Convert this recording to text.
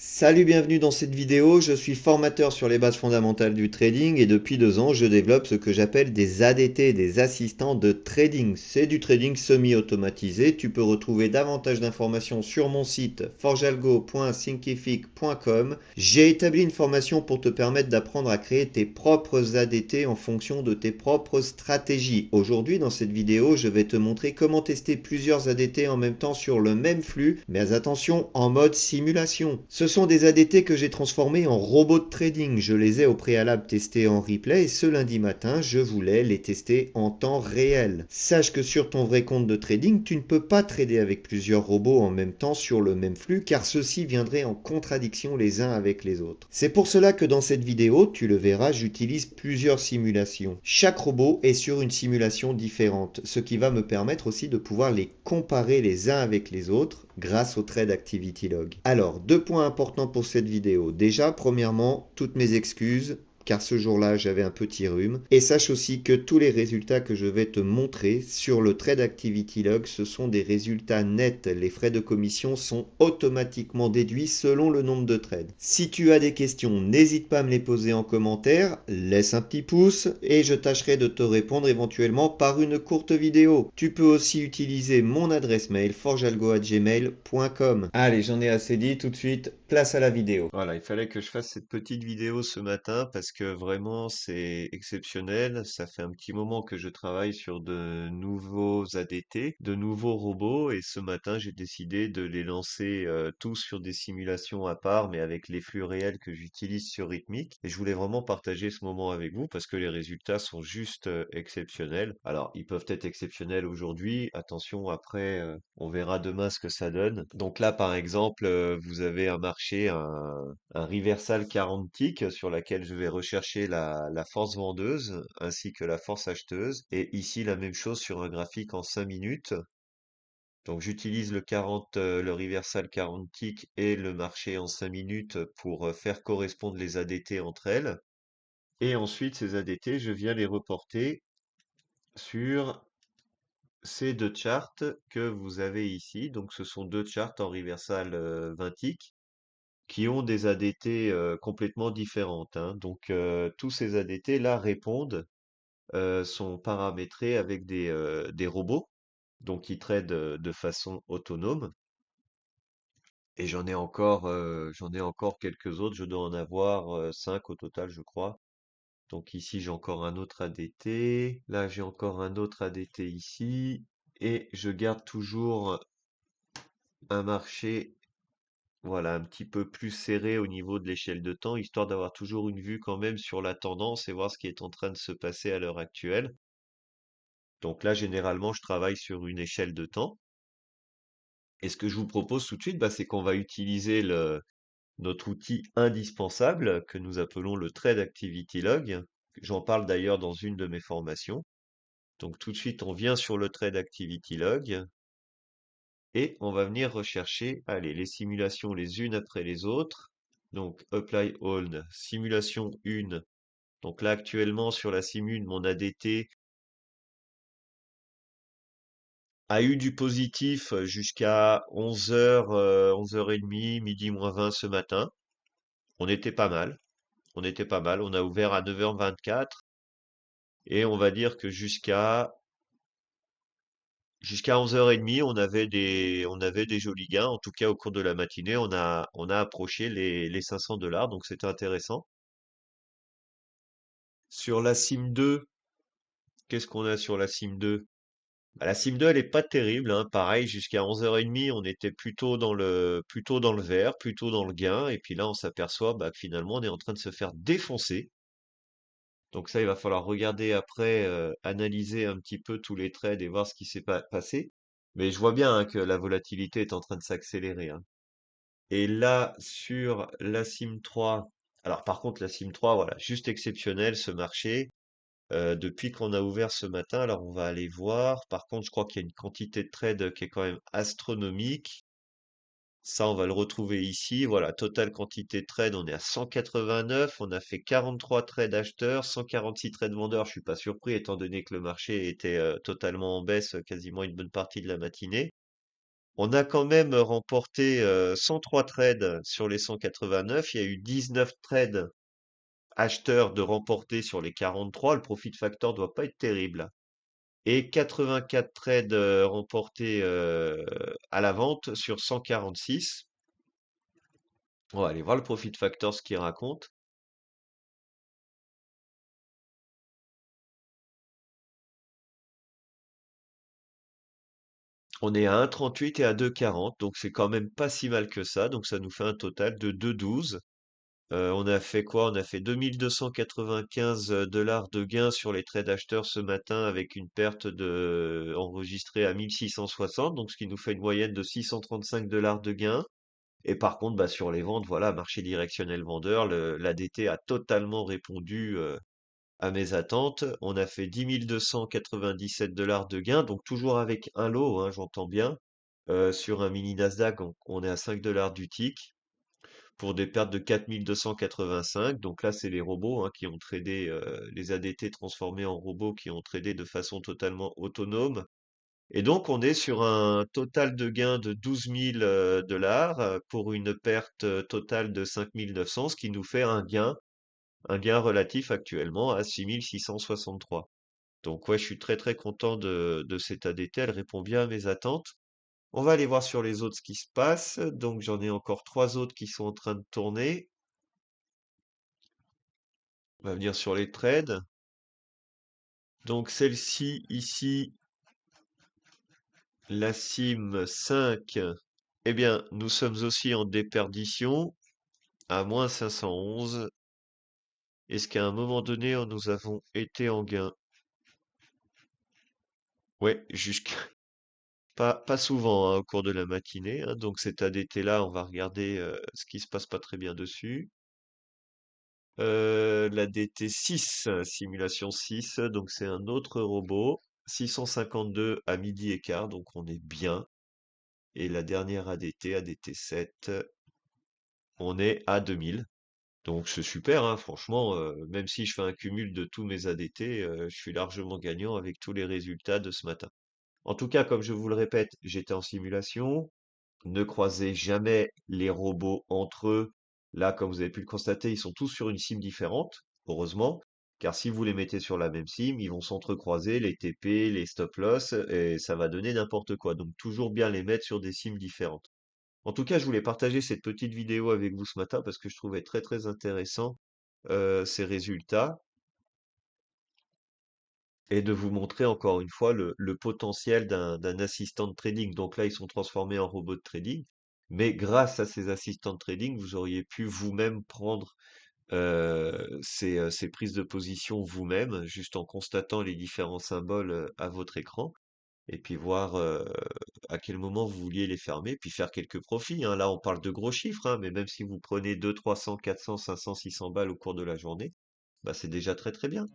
Salut, bienvenue dans cette vidéo. Je suis formateur sur les bases fondamentales du trading et depuis 2 ans, je développe ce que j'appelle des ADT, des assistants de trading. C'est du trading semi-automatisé. Tu peux retrouver davantage d'informations sur mon site forjalgo.thinkific.com. J'ai établi une formation pour te permettre d'apprendre à créer tes propres ADT en fonction de tes propres stratégies. Aujourd'hui, dans cette vidéo, je vais te montrer comment tester plusieurs ADT en même temps sur le même flux, mais attention, en mode simulation. Ce sont des ADT que j'ai transformés en robots de trading. Je les ai au préalable testés en replay et ce lundi matin, je voulais les tester en temps réel. Sache que sur ton vrai compte de trading, tu ne peux pas trader avec plusieurs robots en même temps sur le même flux car ceux-ci viendraient en contradiction les uns avec les autres. C'est pour cela que dans cette vidéo, tu le verras, j'utilise plusieurs simulations. Chaque robot est sur une simulation différente, ce qui va me permettre aussi de pouvoir les comparer les uns avec les autres grâce au Trade Activity Log. Alors, 2 points importants pour cette vidéo. Déjà, premièrement, toutes mes excuses, car ce jour-là, j'avais un petit rhume. Et sache aussi que tous les résultats que je vais te montrer sur le Trade Activity Log, ce sont des résultats nets. Les frais de commission sont automatiquement déduits selon le nombre de trades. Si tu as des questions, n'hésite pas à me les poser en commentaire, laisse un petit pouce et je tâcherai de te répondre éventuellement par une courte vidéo. Tu peux aussi utiliser mon adresse mail forjalgo@gmail.com. Allez, j'en ai assez dit, tout de suite, place à la vidéo. Voilà, il fallait que je fasse cette petite vidéo ce matin parce que vraiment c'est exceptionnel. Ça fait un petit moment que je travaille sur de nouveaux ADT, de nouveaux robots et ce matin j'ai décidé de les lancer tous sur des simulations à part mais avec les flux réels que j'utilise sur Rhythmic. Et je voulais vraiment partager ce moment avec vous parce que les résultats sont juste exceptionnels. Alors, ils peuvent être exceptionnels aujourd'hui. Attention, après, on verra demain ce que ça donne. Donc là, par exemple, vous avez un marché, un reversal 40 ticks sur laquelle je vais rechercher la force vendeuse ainsi que la force acheteuse. Et ici, la même chose sur un graphique en 5 minutes. Donc j'utilise le reversal 40 ticks et le marché en 5 minutes pour faire correspondre les ADT entre elles. Et ensuite, ces ADT, je viens les reporter sur ces deux charts que vous avez ici. Donc ce sont deux charts en reversal 20 ticks qui ont des ADT complètement différentes, hein. Donc tous ces ADT là répondent, sont paramétrés avec des robots, donc qui tradent de façon autonome. Et j'en ai encore quelques autres. Je dois en avoir 5 au total, je crois. Donc ici, j'ai encore un autre ADT. Là, j'ai encore un autre ADT ici. Et je garde toujours un marché, voilà, un petit peu plus serré au niveau de l'échelle de temps, histoire d'avoir toujours une vue quand même sur la tendance et voir ce qui est en train de se passer à l'heure actuelle. Donc là, généralement, je travaille sur une échelle de temps. Et ce que je vous propose tout de suite, bah, c'est qu'on va utiliser notre outil indispensable que nous appelons le Trade Activity Log. J'en parle d'ailleurs dans une de mes formations. Donc tout de suite, on vient sur le Trade Activity Log et on va venir rechercher, allez, les simulations les unes après les autres. Donc Apply All, simulation 1. Donc là actuellement sur la sim 1, mon ADT a eu du positif jusqu'à 11h, 11h30, midi moins 20 ce matin. On était pas mal. On était pas mal. On a ouvert à 9h24 et on va dire que jusqu'à 11h30, on avait des jolis gains. En tout cas, au cours de la matinée, on a approché les 500 $. Donc, c'était intéressant. Sur la Sim 2, qu'est-ce qu'on a sur la Sim 2? Bah, la Sim 2, elle est pas terrible, hein. Pareil, jusqu'à 11h30, on était plutôt dans le vert, plutôt dans le gain. Et puis là, on s'aperçoit, bah, que finalement, on est en train de se faire défoncer. Donc ça, il va falloir regarder après, analyser un petit peu tous les trades et voir ce qui s'est passé. Mais je vois bien hein, que la volatilité est en train de s'accélérer, hein. Et là, sur la Sim 3, alors par contre, la Sim 3, voilà, juste exceptionnel ce marché. Depuis qu'on a ouvert ce matin, alors on va aller voir. Par contre, je crois qu'il y a une quantité de trades qui est quand même astronomique. Ça, on va le retrouver ici. Voilà, totale quantité de trades, on est à 189. On a fait 43 trades acheteurs, 146 trades vendeurs. Je suis pas surpris étant donné que le marché était totalement en baisse quasiment une bonne partie de la matinée. On a quand même remporté 103 trades sur les 189. Il y a eu 19 trades acheteurs de remportés sur les 43. Le profit factor doit pas être terrible. Et 84 trades remportés à la vente sur 146. On va aller voir le profit factor, ce qu'il raconte. On est à 1,38 et à 2,40, donc c'est quand même pas si mal que ça. Donc ça nous fait un total de 2,12. On a fait quoi? On a fait 2295 dollars de gains sur les trades acheteurs ce matin avec une perte enregistrée à 1660, donc ce qui nous fait une moyenne de 635 dollars de gains. Et par contre, bah, sur les ventes, voilà, marché directionnel vendeur, l'ADT a totalement répondu à mes attentes. On a fait 10 297 dollars de gains, donc toujours avec un lot, hein, j'entends bien. Sur un mini Nasdaq, on est à 5 dollars du tick pour des pertes de 4285. Donc là, c'est les robots hein, qui ont tradé, les ADT transformés en robots qui ont tradé de façon totalement autonome. Et donc, on est sur un total de gain de 12 000 dollars pour une perte totale de 5 900, ce qui nous fait un gain relatif actuellement à 6 663. Donc, ouais, je suis très très content de cette ADT. Elle répond bien à mes attentes. On va aller voir sur les autres ce qui se passe. Donc, j'en ai encore trois autres qui sont en train de tourner. On va venir sur les trades. Donc celle-ci ici, la CIM 5, eh bien, nous sommes aussi en déperdition à moins 511. Est-ce qu'à un moment donné, nous avons été en gain? Ouais, jusqu'à pas souvent hein, au cours de la matinée. Hein. Donc cet ADT-là, on va regarder ce qui se passe pas très bien dessus. L'ADT 6, simulation 6, donc c'est un autre robot. 652 à midi et quart, donc on est bien. Et la dernière ADT, ADT 7, on est à 2000. Donc c'est super, hein, franchement, même si je fais un cumul de tous mes ADT, je suis largement gagnant avec tous les résultats de ce matin. En tout cas, comme je vous le répète, j'étais en simulation. Ne croisez jamais les robots entre eux. Là, comme vous avez pu le constater, ils sont tous sur une sim différente, heureusement. Car si vous les mettez sur la même sim, ils vont s'entrecroiser, les TP, les stop loss, et ça va donner n'importe quoi. Donc toujours bien les mettre sur des sims différentes. En tout cas, je voulais partager cette petite vidéo avec vous ce matin parce que je trouvais très très intéressant ces résultats et de vous montrer encore une fois le potentiel d'un assistant de trading. Donc là, ils sont transformés en robots de trading, mais grâce à ces assistants de trading, vous auriez pu vous-même prendre ces prises de position vous-même, juste en constatant les différents symboles à votre écran et puis voir à quel moment vous vouliez les fermer, puis faire quelques profits, hein. Là, on parle de gros chiffres, hein, mais même si vous prenez 200, 300, 400, 500, 600 balles au cours de la journée, bah, c'est déjà très très bien.